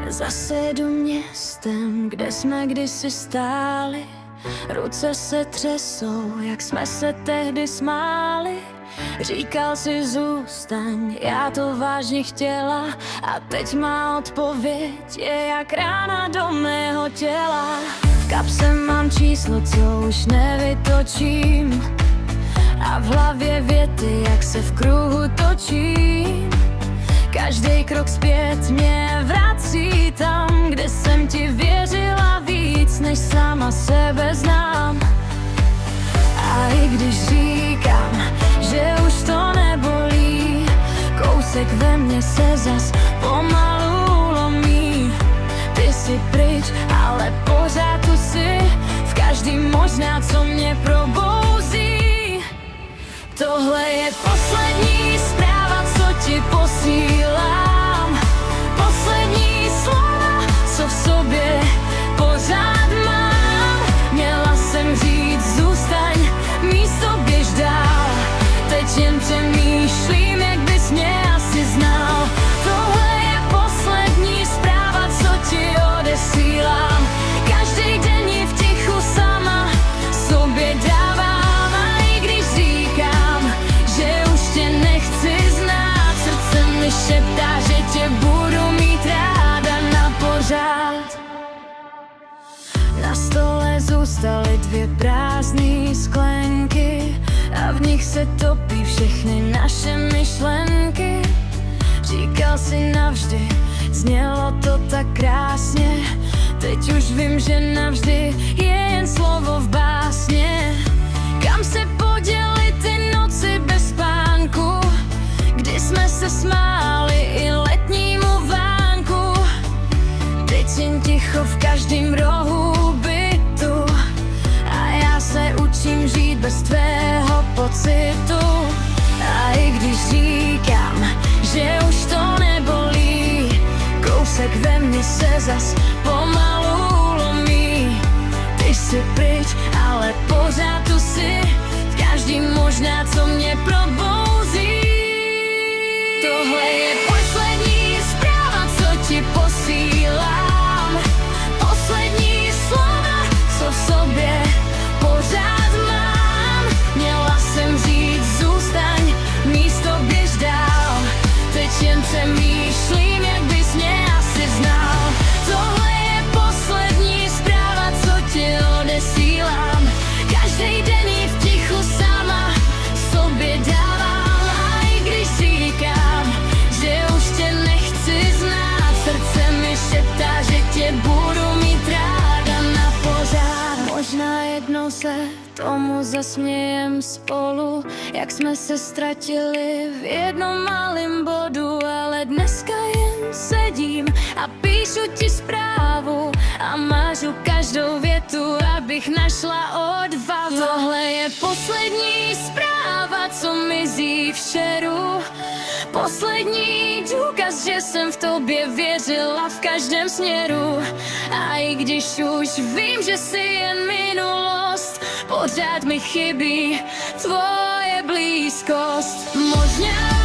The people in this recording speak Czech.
Zase jedu městem, kde jsme kdysi stáli. Ruce se třesou, jak jsme se tehdy smáli. Říkal si zůstaň, já to vážně chtěla. A teď má odpověď je jak rána do mého těla. V kapse mám číslo, co už nevytočím. A v hlavě věty, jak se v kruhu točím. Každý krok zpět mě vrací tam, kde jsem ti věřila víc, než sama sebe znám. A i když říkám, že už to nebolí, kousek ve mně se zas pomalu lomí. Ty jsi pryč, ale pořád tu jsi, v každým možná, co mě probouzí. Tohle je poslední zpráva, co ti posílám. Poslední slova, co v sobě pořád mám. Měla jsem říct zůstaň, místo běž dál. Teď jen přemýšlím, jak bys mě asi znal. Tohle je poslední zpráva, co ti odesílám. Každý den ji v tichu sama sobě dávám. A i když říkám, že už tě nechci znát, srdce mi šeptá, že tě budu mít ráda na pořád. Na stole zůstaly 2 prázdné sklenky a v nich se topí všechny naše myšlenky. Říkal si navždy, znělo to tak krásně. Teď už vím, že navždy je jen slovo v básně. Kam se poděly ty noci bez spánku, kdy jsme se smáli i letnímu vánku. Teď jen ticho v každém rohu bytu a já se učím žít bez tvého pocitu. A i když říkám, že už to nebolí, kousek ve mně se zas pomalu lomí. Ty jsi pryč, ale pořád tu jsi, v každým možná, co mě probouzí. Tohle je poslední zpráva, co ti posílám. Poslední slova, co v sobě pořád mám. Měla jsem říct zůstaň, místo běž dál. Teď jen přemýšlím, jak bys mě asi znal. Tohle je poslední zpráva, co ti odesílám. Každý den ji v tichu sama sobě dávám. A i když říkám, že už tě nechci znát, srdce mi šeptá, že tě budu mít ráda na pořád. Možná jednou se tomu zasmějem spolu, jak jsme se ztratili v jednom malém bodu. Ale dneska jen sedím a píšu ti zprávu a mážu každou větu, abych našla odvahu. Tohle je poslední zpráva, co mizí v šeru. Poslední důkaz, že jsem v tobě věřila v každém směru. A i když už vím, že jsi jen minulost, pořád mi chybí tvoje blízkost. Možná